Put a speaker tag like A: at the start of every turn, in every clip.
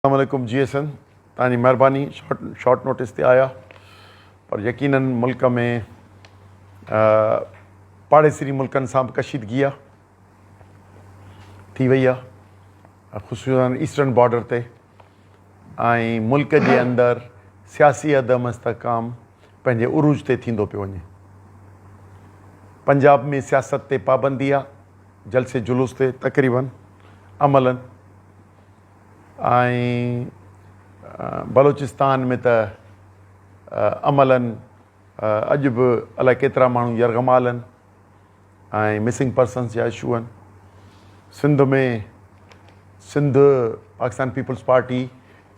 A: अस्सलामुअलैकुम GSN तव्हांजी महिरबानी शॉर्ट नोटिस ते आया पर यकीनन मुल्क में पाड़ेसरी मुल्कनि सां बि कशीदगी आहे थी वई आहे ख़ुसूसन ईस्टर्न बॉर्डर ते ऐं मुल्क जे अंदरि सियासी अदम इस्तेहकाम पंहिंजे उरूज ते थींदो पियो वञे। पंजाब में सियासत ते पाबंदी आहे, जलसे जुलूस ते तक़रीबन अमलन, ऐं बलोचिस्तान में त अमलन अॼु बि अलाए केतिरा माण्हू यरगमालनि ऐं मिसिंग पर्सन्स जा इशू आहिनि। सिंध में पाकिस्तान पीपल्स पार्टी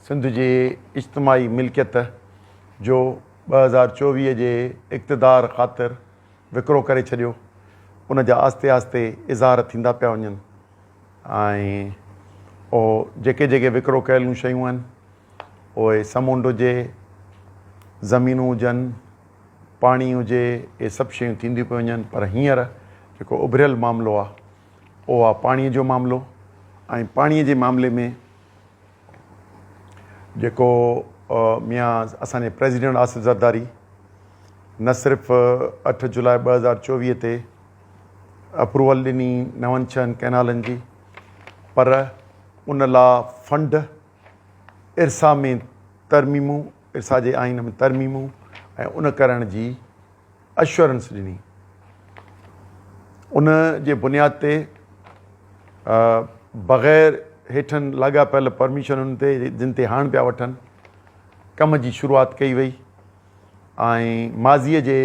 A: सिंध जे इज्तिमाही मिल्कियत जो 2024 जे इक़्तिदार ख़ातिर विकिरो करे छॾियो। उन जा आस्ते आस्ते इज़हार थींदा पिया वञनि ऐं जेके विकिरो कयल शयूं आहिनि उहे समुंड हुजे, ज़मीनूं हुजनि, पाणी हुजे, इहे सभु शयूं थींदियूं पियूं वञनि। पर हींअर जेको उभरियल मामिलो आहे उहो आहे पाणीअ जो मामिलो। ऐं पाणीअ जे मामले में जेको मियां असांजे प्रेसिडेंट आसिफ ज़रदारी न सिर्फ़ु 8 जुलाई 2024 ते अप्रूवल ॾिनी 9 कैनालनि जी, पर उन लाइ फंड इरसा में तरमीमूं, इरसा जे आइन में तरमीमूं ऐं उन करण जी एश्योरेंस ॾिनी। उन जे बुनियाद ते बग़ैर हेठनि लाॻापियल परमिशनुनि ते जिन ते हाण पिया वठनि कम जी शुरूआत कई वई। ऐं माज़ीअ जे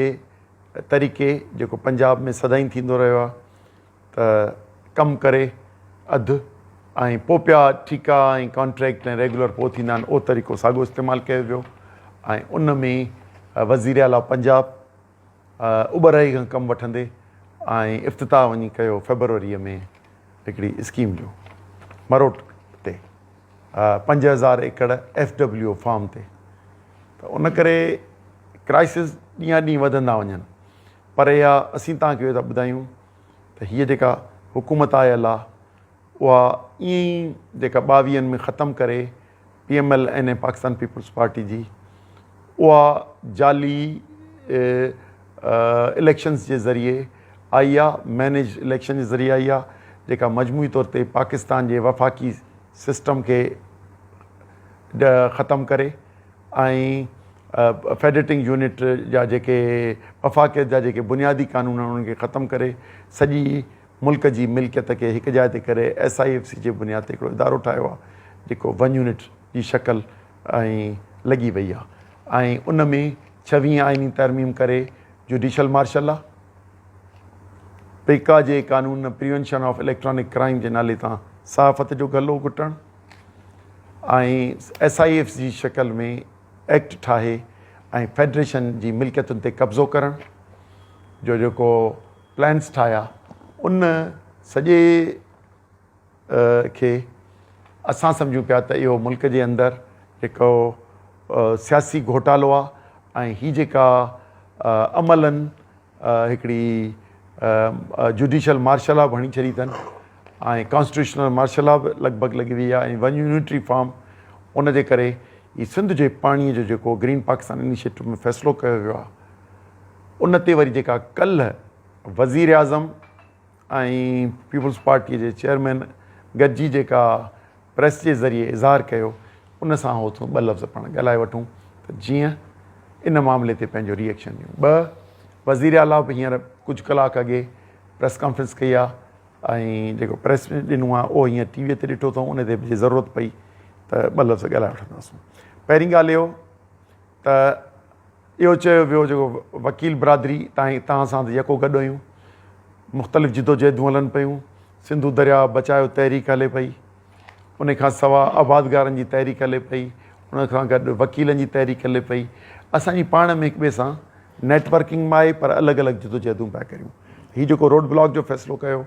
A: तरीक़े जेको पंजाब में सदाईं थींदो रहियो आहे त कमु करे अधु ऐं पोइ पिया ठीका ऐं कॉन्ट्रैक्ट ऐं रेगुलर पोइ थींदा आहिनि, उहो तरीक़ो साॻियो इस्तेमालु कयो वियो। ऐं उन में वज़ीर आला पंजाब उॿराई खां कमु वठंदे ऐं इफ़्तिताह वञी कयो फेबरवरीअ में हिकिड़ी स्कीम जो मरोट ते 5000 एकड़ FWO फार्म ते। त उन करे क्राइसिस ॾींहं ॾींहुं वधंदा वञनि। पर इहा असीं तव्हांखे इहो था ॿुधायूं त हीअ जेका हुकूमत आयल आहे उहा ईअं ई जेका 22 में ख़तमु करे PMLN पाकिस्तान पीपल्स पार्टी जी उहा जाली इलेक्शंस जे ज़रिए आई आहे, मैनेज इलेक्शन जे ज़रिए आई आहे, जेका मजमूई तौर ते पाकिस्तान जे वफ़ाक़ी सिस्टम खे ख़तमु करे ऐं फेडरेटिंग यूनिट जा जेके वफ़ाक़ियत जा जेके बुनियादी कानून आहिनि उन्हनि खे ख़तमु करे सॼी मुल्क जी मिल्कियत खे हिकु जाइ ते करे SIFC जे बुनियाद ते हिकिड़ो इदारो ठाहियो आहे जेको 1 यूनिट जी शक्ल ऐं लॻी वई आहे। ऐं उन में 26 आइनी तरमीम करे जुडिशल मार्शल आहे, पेका जे कानून प्रिवेंशन ऑफ इलेक्ट्रॉनिक क्राइम जे नाले तां सहाफ़त जो गलो घुटणु ऐं SIFC जी शक्ल में एक्ट ठाहे ऐं फेडरेशन जी मिल्कियतुनि ते कब्ज़ो करणु जो जेको प्लान्स ठाहिया उन सॼे खे असां सम्झूं पिया त इहो मुल्क जे अंदरि हिकु सियासी घोटालो आहे। ऐं हीअ जेका अमलनि हिकिड़ी जुडिशल मार्शल लॉ बणी छॾी अथनि ऐं कॉन्स्टिट्यूशनल मार्शल लॉ बि लॻभॻि लॻी वई आहे ऐं 1 यूनिटरी फार्म। उन जे करे ही सिंध जे पाणीअ जो जेको ग्रीन पाकिस्तान इनिशिएटिव में फ़ैसिलो कयो वियो आहे उन ते वरी जेका कल्ह वज़ीर आज़म ऐं पीपल्स पार्टीअ जे चेयरमैन गॾिजी जेका प्रेस जे ज़रिए इज़हार कयो उन सां हो ॿ लफ़्ज़ पाण ॻाल्हाए वठूं त जीअं इन मामले ते पंहिंजो रिएक्शन ॾियूं। 2 वज़ीर आला बि हींअर कुझु कलाक अॻे प्रेस कॉन्फ्रेंस कई आहे ऐं जेको प्रेस में ॾिनो आहे उहो हींअर टीवीअ ते ॾिठो अथऊं, उन ते बि ज़रूरत पई त 2 लफ़्ज़ ॻाल्हाए वठंदासीं। पहिरीं ॻाल्हि इहो त इहो चयो वियो जेको वकील बिरादरी तव्हां सां त यको गॾु हुयूं, मुख़्तलिफ़ जिदोजहदूं हलनि पियूं, सिंधु दरिया बचायो तहरीक हले पई, उन खां सवाइ आबादगारनि जी तहरीक हले पई, उन खां गॾु वकीलनि जी तहरीक हले पई। असांजी पाण में हिक ॿिए सां नेटवर्किंग में आहे पर अलॻि अलॻि जिदोजहदूं पिया करियूं। हीअ जेको रोड ब्लॉक जो फ़ैसिलो कयो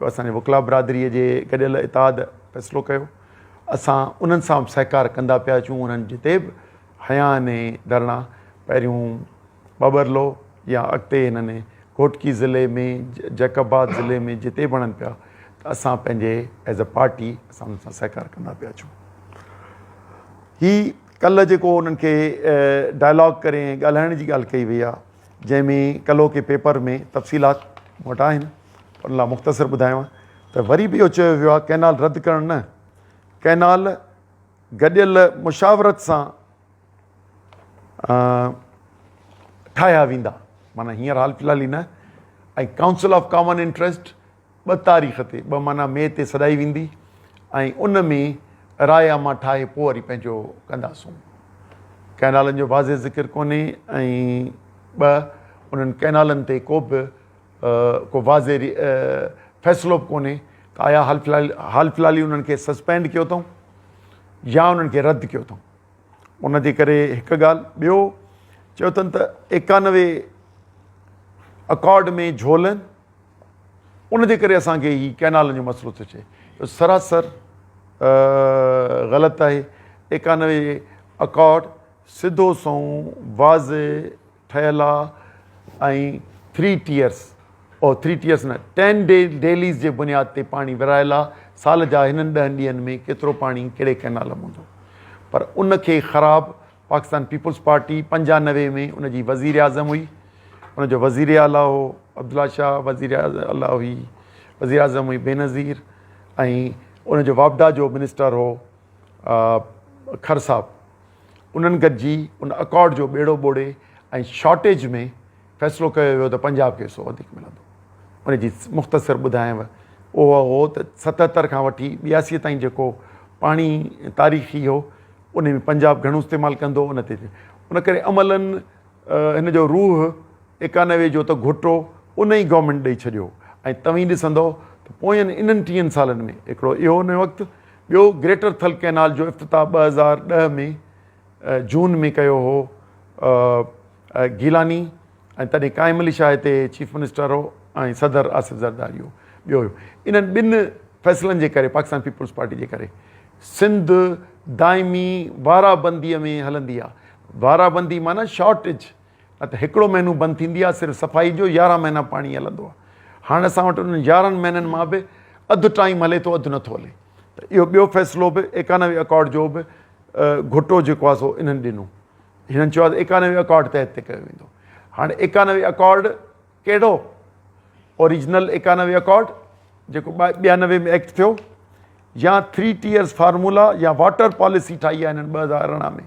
A: असांजे वकला बिरादरीअ जे गॾियल इताद फ़ैसिलो कयो, असां उन्हनि सां बि सहकार कंदा पिया अचूं। उन्हनि जिते बि हया आहिनि धरणा, पहिरियों बबरलो या अॻिते हिननि कोटकी ज़िले में, जैकबाद ज़िले में जिते बणनि पिया त असां पंहिंजे एज़ अ पार्टी असां उन्हनि सां सहकार कंदा पिया अचूं। ही कल्ह जेको उन्हनि खे डायलॉग करे ॻाल्हाइण जी ॻाल्हि कई वई आहे, जंहिंमें कल्हो के पेपर में तफ़सीलात वटि आहिनि, उन लाइ मुख़्तसिर ॿुधायांव त वरी बि इहो चयो वियो आहे कैनाल रद्द करणु न, कैनाल गॾियल मुशावरत सां ठाहिया वेंदा, माना हींअर हाल फ़िलहाल ई न। ऐं काउंसिल ऑफ कॉमन इंट्रस्ट 2 तारीख़ ते 2 माना मे ते सॾाई वेंदी ऐं उन में रायनामा ठाहे पोइ वरी पंहिंजो कंदासूं। कैनालनि जो वाज़े ज़िक्र कोन्हे ऐं 2 उन्हनि कैनालनि ते को वाज़े फ़ैसिलो बि कोन्हे त आया हाल फ़िलहाल ई उन्हनि खे सस्पेंड कयो अथऊं या उन्हनि खे रद्द कयो अथऊं। उन जे करे हिकु ॻाल्हि। ॿियो चयो अथनि त 91 अकॉर्ड में झोलनि, उन जे करे असांखे ही कैनालनि जो मसइलो थो अचे। इहो सरासर ग़लति आहे। 91 अकॉर्ड सिधो सऊं वाज़े ठहियल आहे ऐं 3 टियर्स न 10 डेलीज़ जे बुनियाद ते पाणी विरहायल आहे। साल जा हिननि 10 ॾींहंनि में केतिरो पाणी कहिड़े कैनाल में हूंदो, पर उनखे ख़राबु पाकिस्तान पीपल्स पार्टी 95 में उनजी वज़ीर आज़म हुई, उनजो वज़ीर आला हो अब्दुल्ला शाह, वज़ीर आज़म हुई बेनज़ीर, ऐं उनजो वापडा जो मिनिस्टर हो खर साहब। उन्हनि गॾिजी उन अकॉर्ड जो ॿेड़ो ॿोड़े ऐं शॉर्टेज में फ़ैसिलो कयो वियो त पंजाब खे हिसो वधीक मिलंदो। उनजी मुख़्तसिर ॿुधायांव, उहो हो त 77 खां वठी 82 ताईं जेको पाणी तारीख़ी हो उन में पंजाब घणो इस्तेमालु कंदो। उन ते उन करे अमलनि हिन जो रूह 91 जो त घुटो उन ई गवर्नमेंट ॾेई छॾियो। ऐं तव्हीं ॾिसंदो त पोयनि इन्हनि 30 सालनि में हिकिड़ो इहो उन वक़्तु। ॿियो ग्रेटर थल कैनाल जो इफ़्तिताह 2010 में जून में कयो हो गीलानी, ऐं तॾहिं काइम अली शाह हिते चीफ मिनिस्टर हो ऐं सदर आसिफ ज़रदारी हो। ॿियो हुयो इन्हनि 2 फ़ैसिलनि जे करे, पाकिस्तान पीपल्स पार्टी जे करे सिंध दाइमी वाराबंदीअ में हलंदी आहे। वाराबंदी माना शॉर्टेज, न त हिकिड़ो महीनो बंदि थींदी आहे सिर्फ़ु सफ़ाई जो, 11 महीना पाणी हलंदो आहे। हाणे असां वटि उन्हनि 11 महीननि मां बि अधु टाइम हले थो, अधु नथो हले। त इहो ॿियो फ़ैसिलो बि 91 अकॉर्ड जो बि घुटो जेको आहे सो इन्हनि ॾिनो। हिननि चयो आहे त 91 अकॉर्ड तहत ते कयो वेंदो। हाणे 91 अकॉर्ड कहिड़ो? ओरिजिनल 91 अकॉर्ड जेको 92 में एक्ट थियो, या 3 टियर्स फार्मूला या वाटर पॉलिसी ठाही आहे हिननि 2018 में।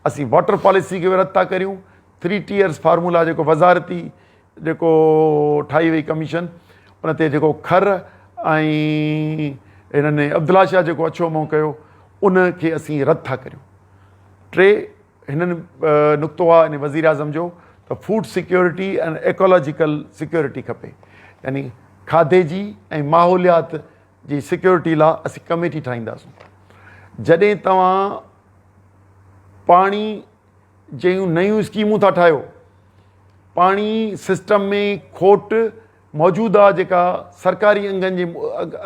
A: असीं वाटर पॉलिसी खे बि रद्द था करियूं। 3 टियर्स फार्मूला जेको वज़ारती जेको ठाही वई कमीशन, उन ते जेको खर ऐं हिननि अब्दुल्ला शाह जेको अछो मुंहुं कयो, उन खे असीं रद्द था करियूं। 3 हिननि नुक़्तो आहे इन वज़ीर आज़म जो त फूड सिक्योरिटी ऐं इकोलॉजिकल सिक्योरिटी खपे, यानी खाधे जी ऐं माहौलियात जी सिक्योरिटी लाइ असीं कमेटी ठाहींदासीं। जॾहिं तव्हां पाणी जूं नयूं स्कीमूं था ठाहियो, पाणी सिस्टम में खोट मौजूदु आहे जेका सरकारी अंगनि जे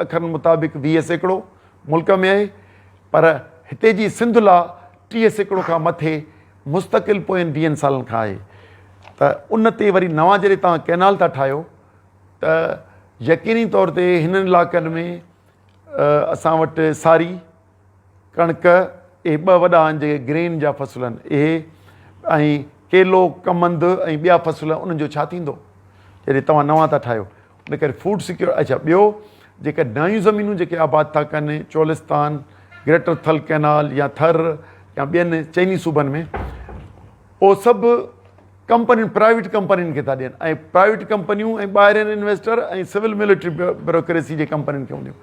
A: अखरनि मुताबिक़ 20% मुल्क में आहे, पर हिते जी सिंध लाइ 30% खां मथे मुस्तक़िल पोयनि 20 सालनि खां आहे। त उन ते वरी नवां जॾहिं तव्हां कैनाल था ठाहियो त यकीनी तौर ते हिननि इलाइक़नि में असां वटि सारी कणिक, इहे 2 वॾा आहिनि जेके ग्रेन जा फ़सुल आहिनि इहे, ऐं केलो, कमंद ऐं ॿिया फ़सुल, उन्हनि जो छा थींदो जॾहिं तव्हां नवां था ठाहियो। इन करे फूड सिक्योरिटी। अच्छा, ॿियो जेके नयूं ज़मीनूं जेके आबाद था कनि चोलिस्तान, ग्रेटर थल कैनाल या थर या ॿियनि चइनी सूबनि में, उहो सभु कंपनियुनि प्राइवेट कंपनियुनि खे था ॾियनि, ऐं प्राइवेट कंपनियूं ऐं ॿाहिरिनि इन्वेस्टर ऐं सिविल मिलिट्री ब्यूरोक्रेसी जे कंपनियुनि खे हूंदियूं।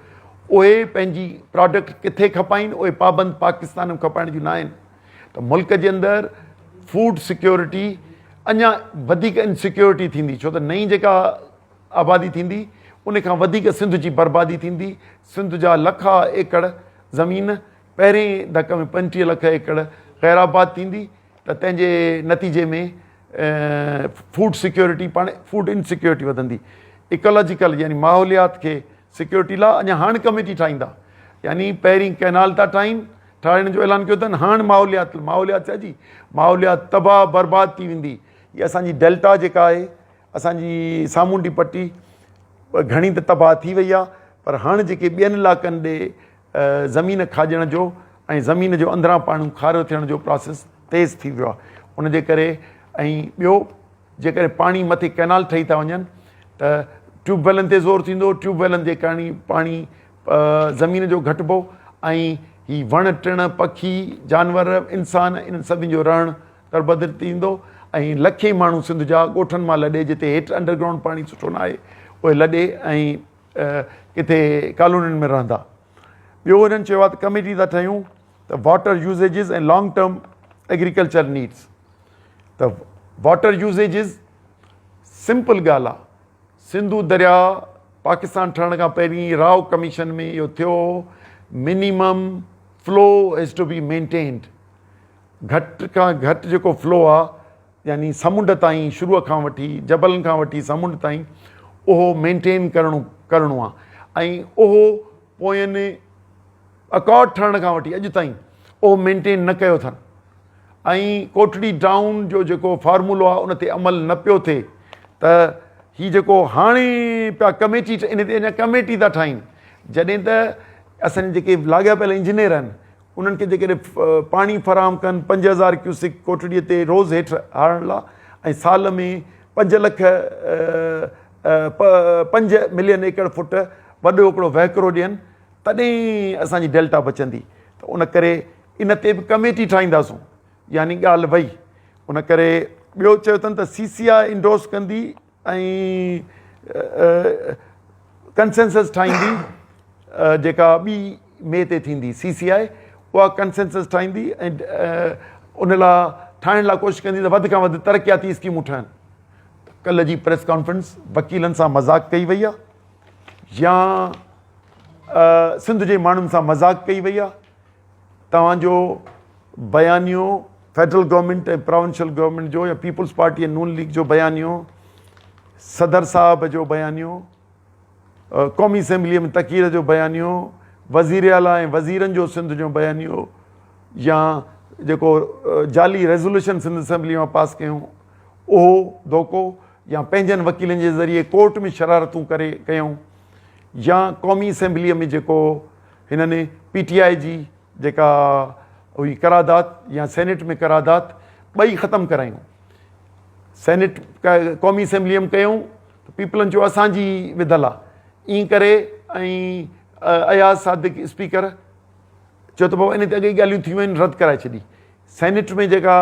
A: उहे पंहिंजी प्रोडक्ट किथे खपाइनि, उहे पाबंद पाकिस्तान में खपाइण जूं न आहिनि। त मुल्क जे अंदरि फूड सिक्योरिटी अञा वधीक इनसिक्योरिटी थींदी, छो त नई जेका आबादी थींदी उन खां वधीक सिंध जी बर्बादी थींदी। सिंध जा लखा एकड़ ज़मीन पहिरें धक में 35 लख एकड़ ग़ैराबाद थींदी, त तंहिंजे नतीजे में फूड सिक्योरिटी पाण फूड इनसिक्योरिटी वधंदी। इकोलॉजिकल यानी माहौलियात खे सिक्योरिटी लाइ अञा हाणे कमेटी ठाहींदा, यानी पहिरीं कैनाल था ठाहिण जो ऐलान कयो अथनि, हाणे माहौलियात छा जी माहौलियात तबाह बर्बाद थी वेंदी। इहा असांजी डेल्टा जेका आहे, असांजी सामूंडी पट्टी घणी त तबाह थी वई आहे, पर हाणे जेके ॿियनि इलाइक़नि ॾे ज़मीन खाजण जो ऐं ज़मीन जो अंदरां पाणी खारो थियण जो प्रोसेस तेज़ थी वियो आहे। उनजे करे ऐं ॿियो जेकॾहिं पाणी मथे कैनाल ठही था वञनि त ट्यूबवेलनि ते ज़ोर थींदो, ट्यूबवेलनि जे कारण पाणी ज़मीन जो घटिबो ऐं ही वण टिण पखी जानवर इंसान इन्हनि सभिनी जो रहणु तरबदर थींदो ऐं लखे माण्हू सिंध जा ॻोठनि मां लॾे जिते हेठि अंडरग्राउंड पाणी सुठो न आहे उहे लॾे ऐं किथे कॉलोनियुनि में रहंदा। ॿियो हिननि चयो आहे त कमेटी था ठाहियूं त वाटर यूसेजिस ऐं लॉन्ग टर्म एग्रीकल्चर नीड्स। त वाटर यूसेजिस सिंपल ॻाल्हि आहे, सिंधु दरिया पाकिस्तान ठहण खां पहिरीं राव कमीशन में इहो थियो, minimum flow has to be maintained. घटि खां घटि जेको फ्लो आहे यानी समुंड ताईं शुरूअ खां वठी जबलनि खां वठी समुंड ताईं उहो मेंटेन करिणो आहे ऐं उहो पोयनि अकॉर्ड ठहण खां वठी अॼु ताईं उहो मेंटेन न कयो अथनि ऐं कोटड़ी डाउन जो जेको फार्मूलो आहे उन ते अमल न पियो थिए त हीउ जेको हाणे पिया कमेटी इन ते अञा कमेटी था ठाहिनि, जॾहिं त असांजे जेके लाॻापियल इंजीनियर आहिनि उन्हनि खे जेकॾहिं पाणी फ़राहम कनि 5000 क्यूसिक कोटड़ीअ ते रोज़ हेठि हारण लाइ ऐं साल में 5 लख 5 मिलियन एकड़ फुट वॾो हिकिड़ो वहिकिरो ॾियनि तॾहिं असांजी डेल्टा बचंदी। त उन करे इन ते बि कमेटी ठाहींदासूं, यानी ॻाल्हि भई उन करे ॿियो चयो अथनि त CCI इंडोर्स कंदी ऐं कंसेंसस ठाहींदी जेका ॿी मे ते थींदी CCI उहा कंसेंसस ठाहींदी ऐं उन लाइ ठाहिण लाइ कोशिशि कंदी त वधि खां वधि तरक़ियाती स्कीमूं ठहनि। कल्ह जी प्रेस कॉन्फ्रेंस वकीलनि सां मज़ाक़ कई वई आहे या सिंध जे माण्हुनि सां मज़ाक़ कई वई आहे। तव्हांजो बयानियो फेडरल गवर्नमेंट ऐं प्रोविंशियल गवर्नमेंट जो या पीपल्स पार्टी ऐं नून लीग जो बयानियो, सदर साहब जो बयानियो, क़ौमी असेंबलीअ में तकीर जो बयानियो, वज़ीर आला ऐं वज़ीरनि जो सिंध जो बयानियो या जेको जाली रेज़ोल्यूशन सिंध असेंबली मां पास कयूं उहो धोखो या पंहिंजनि वकीलनि जे ज़रिए कोर्ट में शरारतूं कयूं या क़ौमी असेंबलीअ में जेको हिननि PTI जी जेका हुई करारदाद या सेनेट में करारदाद ॿई ख़तमु करायूं। सेनेट क़ौमी असेंबलीअ में कयूं त पीपलनि चयो असांजी विधल आहे, ईअं करे ऐं अयाज़ सादिक स्पीकर चयो त बाबा इन ते अॻे ॻाल्हियूं थी वियूं आहिनि, रद्द कराए छॾी। सेनेट में जेका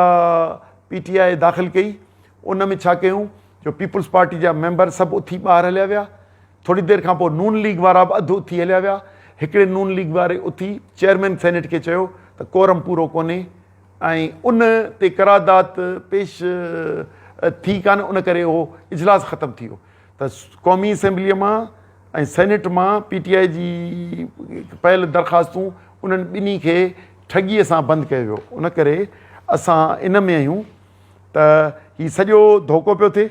A: PTI दाख़िल कई उन में छा कयूं जो पीपल्स पार्टी जा मेंबर सभु उथी ॿाहिरि हलिया विया, थोरी देरि खां पोइ नून लीग वारा बि अधु उथी हलिया विया। हिकिड़े नून लीग वारे उथी चेयरमैन सेनेट खे चयो त कोरम पूरो कोन्हे ऐं उन ते करारदाद पेश थी कान, उन करे उहो इजलास ख़तमु थी वियो। त क़ौमी असेंबलीअ मां ऐं सेनेट मां PTI जी पयल दरख़्वास्तूं उन्हनि ॿिन्ही खे ठॻीअ सां बंदि कयो वियो। उन करे असां इन में आहियूं त हीउ सॼो धोखो पियो थिए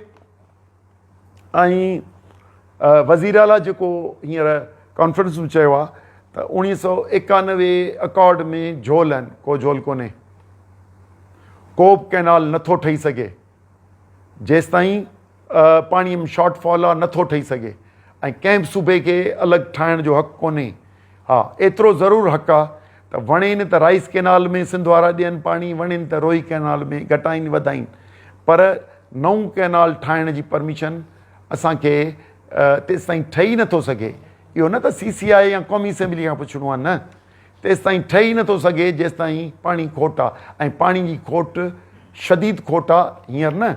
A: ऐं वज़ीर आला जेको हींअर कॉन्फ्रेंस में चयो आहे त 1991 अकॉर्ड में झोल आहिनि, को झोल कोन्हे, को बि कैनाल नथो ठही सघे जेसि ताईं पाणीअ में शॉर्टफॉल आहे, नथो ठही सघे ऐं कंहिं बि सूबे खे अलॻि ठाहिण जो हक़ु कोन्हे। हा, एतिरो ज़रूरु हक़ु आहे त वणेनि त राइस कैनाल में सिंध वारा ॾियनि पाणी, वणेनि त रोही कैनाल में घटाइनि वधाइनि, पर नओं कैनाल ठाहिण जी परमिशन असांखे तेसि ताईं ठही नथो सघे। इहो न त CCI या क़ौमी असेंबली खां पुछिणो आहे, न, तेसि ताईं ठही नथो सघे जेसि ताईं पाणी खोट आहे ऐं पाणी जी खोट शदीद खोट आहे, हींअर न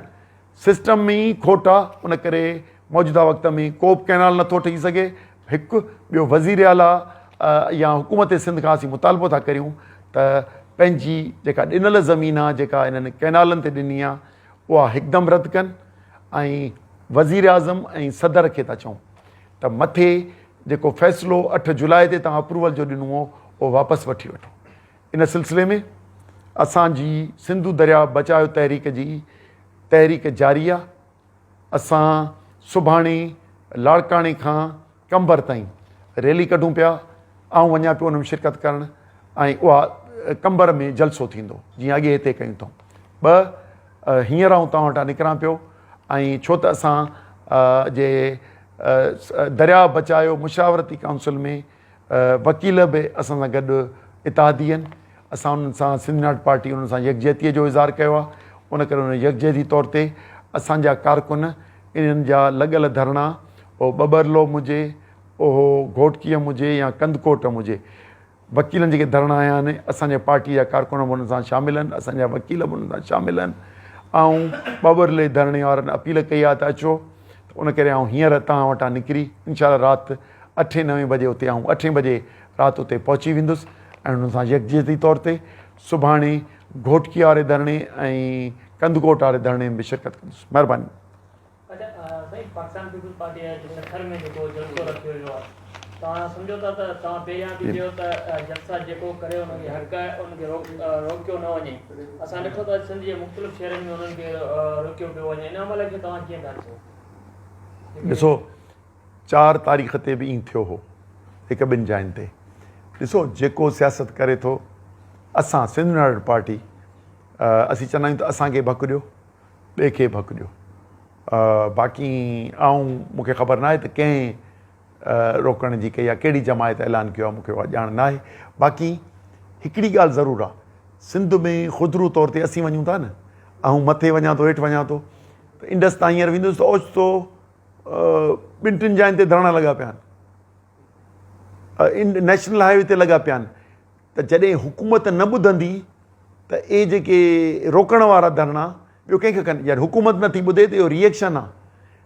A: सिस्टम में ई खोट आहे। उन करे मौजूदा वक़्त में को बि कैनाल नथो ठही सघे। हिकु ॿियो वज़ीर आला या हुकूमत सिंध खां असीं मुतालबो था करियूं त पंहिंजी जेका ॾिनल ज़मीन आहे जेका इन्हनि कैनालनि ते ॾिनी आहे उहा हिकदमि रद्द कनि ऐं वज़ीर आज़म ऐं सदर खे था चऊं त मथे जेको फ़ैसिलो 8 जुलाई ते तव्हां अप्रूवल जो ॾिनो हो उहो वापसि वठी वठो। इन सिलसिले में असांजी सिंधु दरिया बचायो तहरीक जारी आहे। असां सुभाणे लाड़काणे खां कंबर ताईं रैली कढूं पिया, ऐं वञा पियो उन में शिरकत करणु ऐं उहा कंबर में जलसो थींदो जीअं अॻे हिते कयूं अथऊं। हींअर आऊं तव्हां वटां निकिरां पियो ऐं छो त असां जे दरिया बचायो मुशावरती काउंसिल में वकील बि असां सां गॾु इतिहादी आहिनि। असां उन्हनि सां सिंध नाट पार्टी उन्हनि सां यकजहतीअ जो इज़हार कयो आहे। उन करे उन यकजहती तौर ते असांजा कारकुन इन्हनि जा लॻल धरणा उहो बबरलोम हुजे, उहो घोटकीअम हुजे या कंदकोटम हुजे, वकीलनि जेके धरणा आया आहिनि असांजे पार्टी जा कारकुन बि उन्हनि सां शामिल आहिनि, असांजा वकील बि उन्हनि सां शामिल आहिनि। ऐं बबरले धरणे वारनि अपील कई आहे त अचो, त उन करे आउं हींअर तव्हां वटां निकिरी इनशाला राति 8-9 बजे उते 8 बजे राति उते पहुची वेंदुसि ऐं उन्हनि सां यकजहती तौर ते सुभाणे घोटकीअ वारे धरणे ऐं कंदकोट वारे धरणे में बि शिरकत कंदुसि। महिरबानी।
B: पाकिस्तान पीपल्स पार्टी सखर में जेको जलसो रखियो वियो आहे, तव्हां सम्झो था त तव्हां पहिरियां बि चयो त जलसा जेको करे हुनखे हक़ आहे, उनखे रोकियो न वञे। असां ॾिठो त सिंध जे मुख़्तलिफ़ शहरनि में उन्हनि खे रोकियो पियो वञे। इन अमल खे तव्हां कीअं था ॾिसो?
A: ॾिसो 4 तारीख़ ते बि ईअं थियो हो, 1-2 जाइनि ते। ॾिसो जेको सियासत करे थो, असां सिंध नाट पार्टी असीं चवंदा आहियूं त असांखे भक ॾियो, ॿिए खे भक ॾियो। बाक़ी मूंखे ख़बर न आहे त कंहिं रोकण जी कई आहे, कहिड़ी जमायत ऐलान कयो आहे, मूंखे उहा ॼाण न आहे। बाक़ी हिकिड़ी ॻाल्हि ज़रूरु आहे, सिंध में ख़ुदरू तौर ते असीं वञूं था न, ऐं मथे वञा थो हेठि वञा थो, त इंडस तां हींअर वेंदुसि त ओचितो 2-3 जाइनि ते धरणा लॻा पिया आहिनि, नेशनल हाईवे ते लॻा पिया आहिनि। त जॾहिं हुकूमत न ॿुधंदी त इहे जेके रोकण वारा धरणा ॿियो कंहिंखे कनि। यार हुकूमत नथी ॿुधे त इहो रिएक्शन आहे,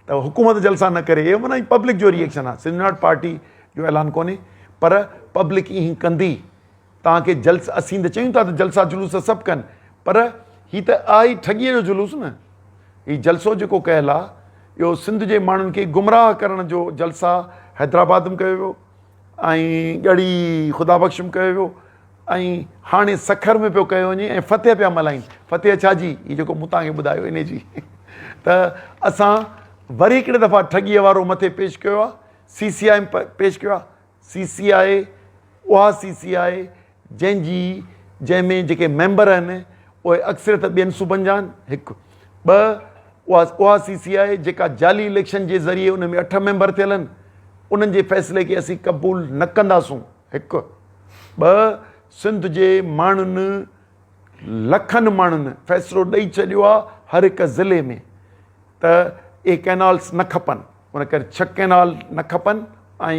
A: त हुकूमत जलसा न करे, इहो माना पब्लिक जो रिएक्शन आहे। सिंध नाट पार्टी जो ऐलान कोन्हे, पर पब्लिक ईअं कंदी। तव्हांखे जलसा, असीं त चयूं था त जलसा जुलूस सभु कनि, पर हीअ त आहे ई ठॻीअ जो जुलूस न। हीउ जलसो जेको कयल आहे, इहो सिंध जे माण्हुनि खे गुमराह करण जो जलसा हैदराबाद में कयो वियो ऐं ॻड़ी ख़ुदा बख़्श में कयो वियो ऐं हाणे सखर में पियो कयो वञे ऐं फतेह पिया मल्हाइनि। फतेह छा जी? हीअ जेको मूं तव्हांखे ॿुधायो इन जी। त असां वरी हिकिड़े दफ़ा ठॻीअ वारो मथे पेश कयो आहे, CCI पेश कयो आहे। CCI उहा CCI जंहिंमें जेके मेंबर आहिनि उहे अक्सरियत ॿियनि सूबनि जा आहिनि, 1 2 उहा CCI जेका जाली इलेक्शन जे ज़रिए उन में 8 मेंबर थियल आहिनि, उन्हनि जे फ़ैसिले खे असीं क़बूल न कंदासूं। 1 2 सिंध जे माण्हुनि, लखनि माण्हुनि फ़ैसिलो ॾेई छॾियो आहे हर हिकु ज़िले में त इहे कैनाल्स न खपनि, उन करे 6 कैनाल न खपनि ऐं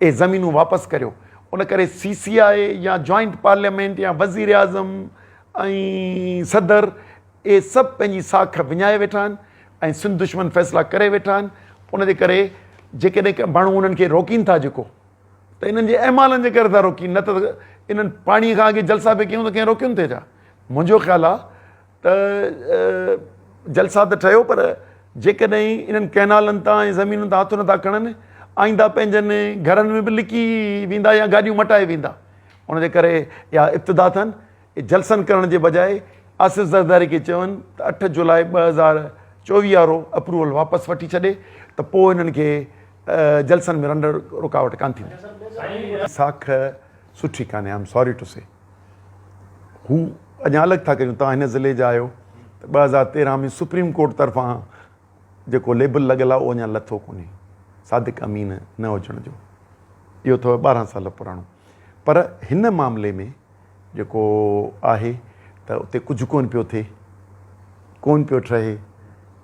A: इहे ज़मीनूं वापसि करियो। उन करे CCI या जॉइंट पार्लियामेंट या वज़ीर आज़म ऐं सदर, इहे सभु पंहिंजी साख विञाए वेठा आहिनि ऐं सिंध दुश्मन फ़ैसिला करे वेठा आहिनि। उनजे करे जेकॾहिं माण्हू उन्हनि खे रोकीनि था जेको, त इन्हनि जे अहमालनि जे करे था रोकीनि, न त इन्हनि पाणीअ खां अॻे जलसा बि कयूं त कंहिं रोकियुनि थिए छा? मुंहिंजो ख़्यालु आहे त जलसा त ठहियो, पर जेकॾहिं इन्हनि कैनालनि तां ऐं ज़मीनुनि तां हथु नथा खणनि, आईंदा पंहिंजनि घरनि में बि लिकी वेंदा या गाॾियूं मटाए वेंदा। उनजे करे या इब्तिदा थियनि जलसनि करण जे बजाए आसिफ़ ज़रदारी खे चवनि त 8 जुलाई 2024 वारो अप्रूवल वापसि वठी छॾे, त पोइ हिननि खे जलसनि में रंड रुकावट कान थींदी। साख सुठी कान्हे, आई एम सॉरी टू से। हू अञा अलॻि था कयूं। तव्हां हिन ज़िले जा आहियो त 2013 में सुप्रीम कोर्ट तरफ़ां जेको लेबल लॻियलु आहे उहो अञा लथो कोन्हे, सादिक अमीन न हुजण जो। इहो अथव 12 साल पुराणो। पर हिन मामले में जेको आहे त उते कुझु कोन पियो थिए, कोन पियो ठहे।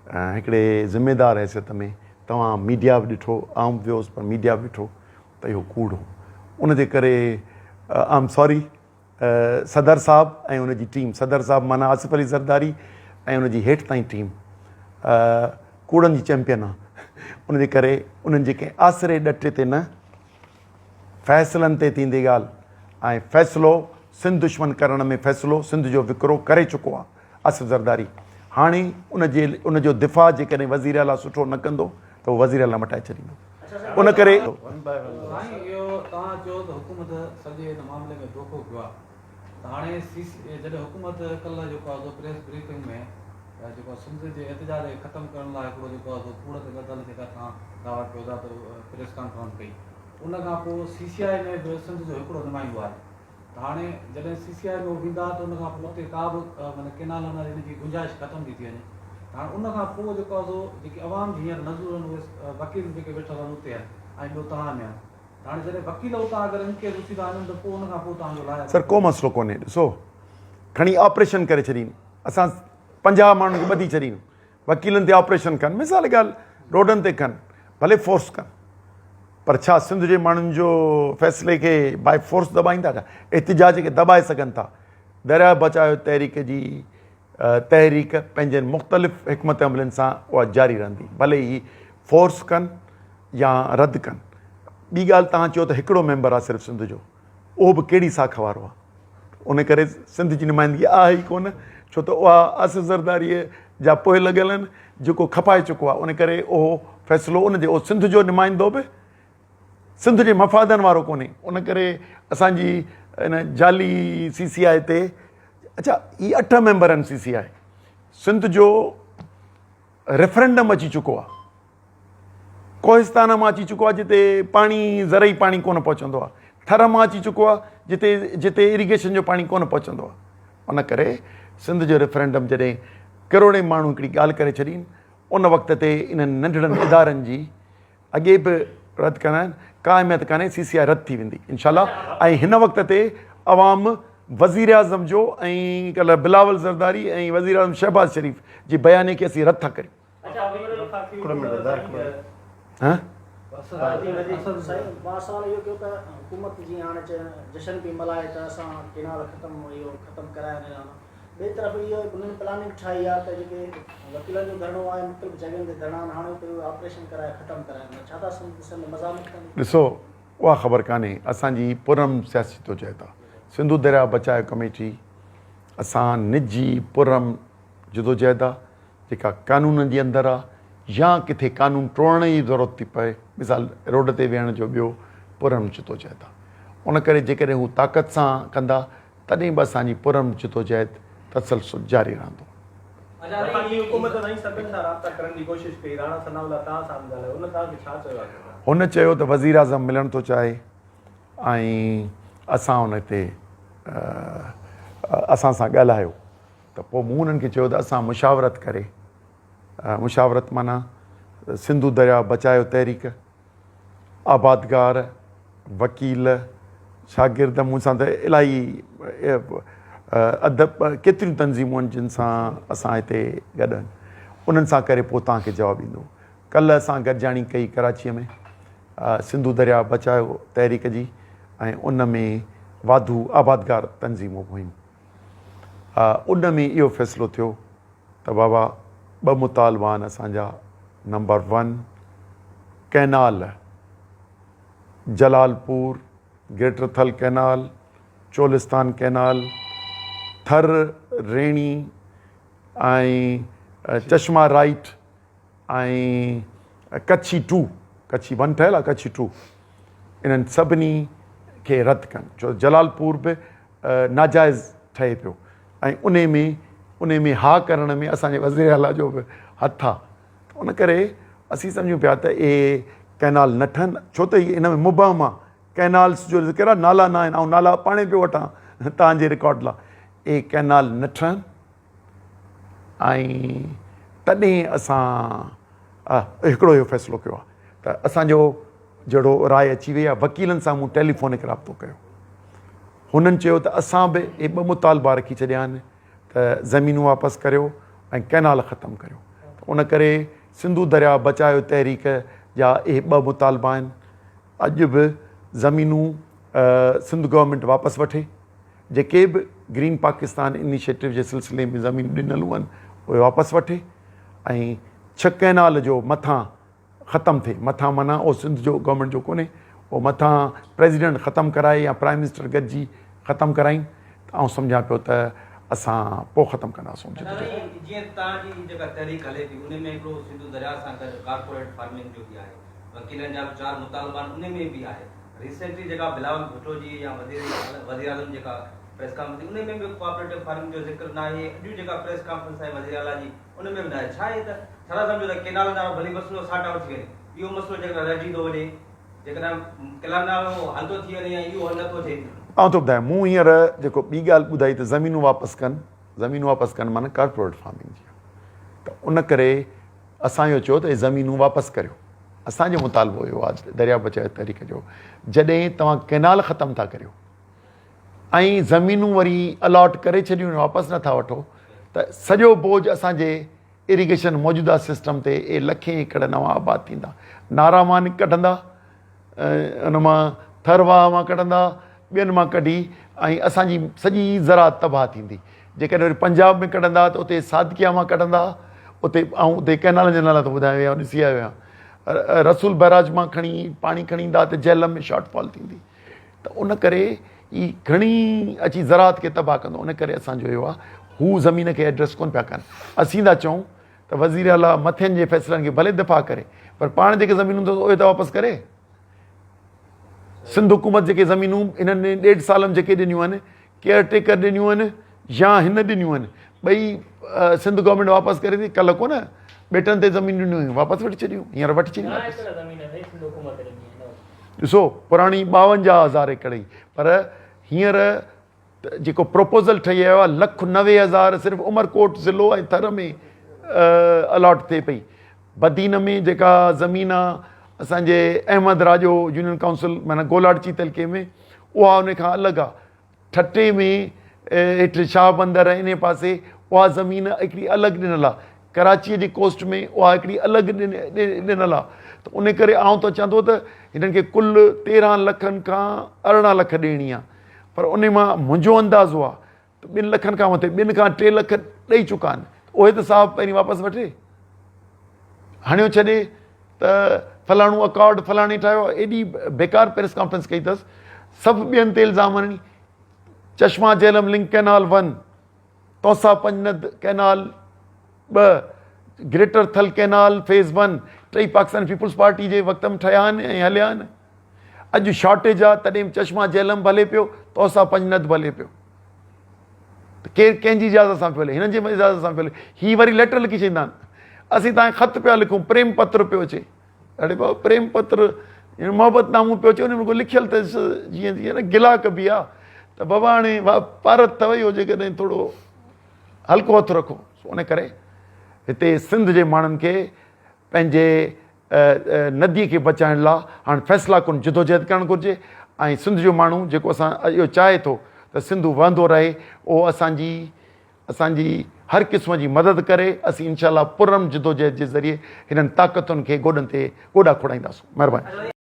A: हिकिड़े ज़िमेदार हैसियत में तव्हां मीडिया बि ॾिठो, आउं बि वियोसि, पर मीडिया बि ॾिठो त इहो कूड़ हो। उनजे करे आई एम सॉरी सदर साहब ऐं उनजी टीम, सदर साहब माना आसिफ़ अली ज़रदारी ऐं उनजी हेठि ताईं टीम कूड़नि जी चैम्पियन आहे। उनजे करे उन्हनि जेके आसिरे ॾटे ते न, फ़ैसिलनि ते थींदी ॻाल्हि, ऐं फ़ैसिलो सिंध दुश्मन करण में फ़ैसिलो सिंध जो विकिरो करे चुको आहे आसिफ़ ज़रदारी। हाणे उनजो दिफ़ा जेकॾहिं वज़ीर आला सुठो न कंदो त उहो वज़ीर आला मटाए छॾींदो। उन करे
C: तव्हां चयो त हुकूमत सॼे हिन मामले में धोखो कयो आहे, त हाणे जॾहिं हुकूमत कल्ह जेको आहे प्रेस ब्रीफिंग में जेको सिंध जे एहतजाज खे ख़तमु करण लाइ हिकिड़ो जेको आहे कूड़ ते ॿधल जेका तव्हां दावा कयो था, त प्रेस कॉन्फ्रेंस कई, उन खां पोइ CCI में बि सिंध जो हिकिड़ो नुमाइंदो आहे। त हाणे जॾहिं CCI में वेंदा त उन खां पोइ उते का बि माना केनाल हिन जी गुंजाइश ख़तमु थी वञे। हाणे उन खां पोइ जेको आहे जेके अवाम जी हींअर नज़ूर आहिनि, उहे वकील जेके वेठल आहिनि उते आहिनि ऐं ॿियो तव्हां में आहिनि। हाणे जॾहिं वकील उतां अगरि इनके रुसी था वञनि त पोइ उन खां पोइ तव्हांजो लाइ
A: सर को मसइलो कोन्हे ॾिसो खणी ऑपरेशन करे छॾीनि असां 50 माण्हुनि खे ॿधी छॾीनि वकीलनि ते ऑपरेशन कनि मिसाल ॻाल्हि रोडनि ते कनि भले फोर्स कनि पर छा सिंध जे माण्हुनि जो फ़ैसिले खे बाय फोर्स दॿाईंदा छा एतिजाज खे दॿाए सघनि था दरिया बचायो तहरीक जी तहरीक पंहिंजनि मुख़्तलिफ़ हिकमत अमलनि सां उहा जारी रहंदी भले ई फोर्स कनि या रद्द कनि ॿी ॻाल्हि तव्हां चयो त हिकिड़ो मेंबर आहे सिर्फ़ु सिंध जो उहो बि कहिड़ी साख वारो आहे उन करे सिंध जी नुमाइंदगी आहे ई कोन छो त उहा आसिफ़ ज़रदारीअ जा पोइ लॻियल आहिनि जेको खपाए चुको आहे उन करे उहो फ़ैसिलो उन जो सिंध जो नुमाइंदो बि सिंध जे मफ़ादनि वारो कोन्हे उन करे असांजी इन जाली CCI ते अच्छा ही 8 मेंबर आहिनि CCI सिंध जो रेफरेंडम अची चुको आहे कोहिस्तान मां अची चुको आहे जिते पाणी ज़रई पाणी कोन पहुचंदो आहे थर मां अची चुको आहे जिते इरिगेशन जो पाणी कोन पहुचंदो आहे उन करे सिंध जो रेफरेंडम जॾहिं करोड़े माण्हू हिकिड़ी ॻाल्हि करे छॾीनि उन वक़्त ते इन्हनि नंढड़नि इदारनि जी अॻे बि रद्द कंदा आहिनि का अहमियत कान्हे CCI रद्द थी वेंदी इंशाल्लाह ऐं हिन वक़्त ते अवाम वज़ीर आज़म जो ऐं कल्ह बिलावल ज़रदारी ऐं वज़ीर आज़म शहबाज़ शरीफ़ जी बयाने खे असीं रद्द था करियूं हां
D: सवाल इहो कयो त हुकूमत जीअं हाणे जशन पई मल्हाए त असां केनाल ख़तमु कराया ॿिए तरफ़ इहो उन्हनि प्लानिंग ठाही आहे त जेके वकीलनि जो धरणो आहे मुख़्तलिफ़ जॻहियुनि ते धरणा आहिनि हाणे उते ऑपरेशन कराए ख़तमु कराइनि छा था सम्झनि मज़ामत कनि
A: ॾिसो उहा ख़बर कान्हे असांजी पुरम सियासी तो चए था सिंधु दरिया बचाव कमेटी असां निजी पुरम जदोजहद आहे जेका कानून जे अंदरि आहे या किथे कानून टोड़ण जी ज़रूरत थी पए मिसाल रोड ते वेहण जो ॿियो पुरम जदोजहद आहे उन करे जेकॾहिं हू ताक़त सां कंदा तॾहिं बि असांजी पुरम जदोजहद तसलसल जारी रहंदो हुन चयो त वज़ीर आज़म मिलणु थो चाहे ऐं असां हुन ते असां सां ॻाल्हायो त पोइ मूं हुननि खे चयो त असां मुशावरत करे मुशावरत माना सिंधु दरिया बचायो तहरीक आबादगार वकील शागिर्द मूं सां त इलाही अदब केतिरियूं तंज़ीमूं आहिनि जिन सां असां हिते गॾु आहिनि उन्हनि सां करे पोइ तव्हांखे जवाबु ईंदो कल्ह असां गॾिजाणी कई कराचीअ में सिंधु दरिया बचायो तहरीक जी ऐं उन में वाधू आबादगार तंज़ीमूं हुयूं उन में इहो फ़ैसिलो थियो त बाबा 2 मुतालबा आहिनि असांजा number 1 canal Jalalpur greater Thal canal Cholistan canal थर रेणी ऐं चश्मा राइट ऐं कच्छी 2 कच्छी 1 ठहियल आहे कच्छी 2 इन्हनि सभिनी खे रद्द कनि छो जलालपुर बि नाजाइज़ ठहे पियो ऐं उन में हा करण में असांजे वज़ीर आला जो बि हथु आहे उन करे असीं सम्झूं पिया त इहे कैनाल न ठहनि छो त इन में मुबहम आहे कैनाल्स जो ज़िक्र आहे नाला न आहिनि ऐं नाला पाणे पियो वठां तव्हांजे रिकॉर्ड लाइ इहे कैनाल न ठहनि ऐं तॾहिं असां हिकिड़ो इहो फ़ैसिलो कयो आहे त असांजो जहिड़ो राय अची वई आहे वकीलनि सां मूं टेलीफोनिक राब्तो कयो हुननि चयो त असां बि इहे 2 मुतालबा रखी छॾिया आहिनि त ज़मीनूं वापसि करियो ऐं कैनाल ख़तमु करियो उन करे सिंधु दरिया बचायो तहरीक जा इहे 2 मुतालबा आहिनि अॼु बि ज़मीनूं सिंध गवर्नमेंट वापसि वठे जेके बि ग्रीन पाकिस्तान इनिशिएटिव जे सिलसिले में ज़मीन ॾिनलूं आहिनि उहे वापसि वठे ऐं 6 कैनाल जो मथां ख़तमु थिए मथां माना उहो सिंध जो गवर्नमेंट जो कोन्हे उहो मथां प्रेसिडेंट ख़तमु कराए या प्राइम मिनिस्टर गॾिजी ख़तमु कराईं त आउं सम्झां पियो त असां पोइ ख़तमु कंदासीं
E: जीअं तव्हांजी जेका तहरीक हले थी उन में हिकिड़ो सिंधु दरिया सां गॾु कॉर्पोरेट फार्मिंग जो बि आहे वकीलनि जा 4 मुतालबा उन में बि आहे रिसेंटली जेका बिलावल भुट्टो जी या वज़ीर आज़म जेका प्रेस कॉन्फ्रेंस उन में बि कोऑपरेटिव फार्मिंग जो ज़िक्र न आहे अॼु जेका प्रेस कॉन्फ्रेंस आहे वज़ीर आला जी उन में बि न आहे छा आहे त छा सम्झो त केनाल जा भली मसइलो साट आउट थी वञे इहो मसइलो जेकॾहिं रहिजी थो वञे जेकॾहिं केनाल हल थो थी वञे या इहो हल नथो थिए
A: आउं थो ॿुधायां मूं हींअर जेको ॿी ॻाल्हि ॿुधाई त ज़मीनूं वापसि कनि माना कॉर्पोरेट फार्मिंग जी त उन करे असां इहो चयो त ज़मीनूं वापसि करियो असांजो मुतालबो हुयो आहे दरिया बचाओ तहरीक जो, जॾहिं तव्हां कैनाल ख़तमु था करियो ऐं ज़मीनूं वरी अलॉट करे छॾियूं वापसि नथा वठो, त सॼो बोझ असांजे इरिगेशन मौजूदा सिस्टम ते लखे एकड़ नवां आबाद थींदा। नारा मां कढंदा, उन मां थरवाह मां कढंदा, ॿियनि मां कढी ऐं असांजी सॼी ज़रात तबाह थींदी। जेकॾहिं वरी पंजाब में कढंदा त उते सादकिया मां कढंदा, उते ऐं उते कैनाल जे नाला त ॿुधाया विया, ॾिसी आया विया। रसूल बैराज मां खणी पाणी खणी ईंदा त झेलम में शॉर्टफॉल थींदी। त उन करे ई घणी अची ज़रात खे तबाह कंदो। उन करे असांजो इहो आहे, हू ज़मीन खे एड्रेस कोन पिया कनि। असीं था चऊं त वज़ीर आला मथियनि जे फ़ैसिलनि खे भले दिफ़ा करे, पर पाण जेके ज़मीनूं अथसि उहे त वापसि करे। सिंध हुकूमत जेके ज़मीनूं हिननि 1.5 साल में जेके ॾिनियूं आहिनि, केयर टेकर ॾिनियूं आहिनि या हिन ॾिनियूं आहिनि, ॿई सिंध गवर्नमेंट वापसि करे थी। कल्ह कोन बेटनि ते ज़मीन ॾिनियूं हुयूं, वापसि वठी छॾियूं, हींअर वठी छॾियूं। ॾिसो पुराणी 52,000 एकड़ ई, पर हींअर जेको प्रोपोज़ल ठही आयो आहे 1,90,000 सिर्फ़ु उमरकोट ज़िलो ऐं थर में अलॉट थिए पई। बदीन में जेका ज़मीन आहे असांजे अहमद राजो यूनियन काउंसिल माना गोलाड चीतल के में, उहा उन खां अलॻि आहे। ठटे में हेठि शाह बंदर इन पासे उहा ज़मीन हिकिड़ी अलॻि ॾिनल आहे। कराचीअ जी कोस्ट में उहा हिकिड़ी अलॻि ॾिनल आहे। त उन करे आउं त चवंदो त हिननि खे कुल 13 लखनि खां 18 लख ॾियणी आहे, पर उन मां मुंहिंजो अंदाज़ो आहे त 2 लखनि खां मथे 2 खां 3 लख ॾेई चुका आहिनि। उहे त साहब पहिरीं वापसि वठे, हणियो छॾे त फलाणो अकॉर्ड फलाणी ठाहियो। एॾी बेकार प्रेस कॉन्फ्रेंस कई अथसि। सभु ॿियनि ते इल्ज़ाम आहिनि। Chashma Jhelum link canal 1, Taunsa Panjnad canal 2, greater Thal canal phase 1, 3 Pakistan peoples party जे वक़्त में ठहिया आहिनि ऐं हलिया आहिनि। अॼु शॉर्टेज आहे तॾहिं चश्मा झेलम भले पियो, तौसा पंजनद भले पियो। त केरु कंहिंजी इजाज़त सां पियो हले? हिननि जी इजाज़त सां पियो हले। हीअ वरी लेटर लिखी छॾींदा आहिनि, असीं तव्हांखे ख़त पिया लिखूं, प्रेम पत्र पियो अचे। अड़े बाबा प्रेम पत्र मोहबत नामो पियो अचे, उन में लिखियलु त जीअं न गिला कबी आहे। त बाबा हाणे भारत अथव इहो, जेकॾहिं थोरो हल्को हथु रखो। उन करे हिते सिंध जे माण्हुनि खे पंहिंजे नदीअ खे बचाइण लाइ हाणे फ़ैसिला कुन जिदोजहद करणु घुरिजे। ऐं सिंध जो माण्हू जेको असां इहो चाहे थो त सिंध वहंदो रहे, उहो असांजी हर क़िस्म जी मदद करे। असीं इनशा पुरम जिदोजहद जे ज़रिए हिननि ताक़तुनि खे गोॾनि ते गोॾा खोड़ाईंदासीं। महिरबानी।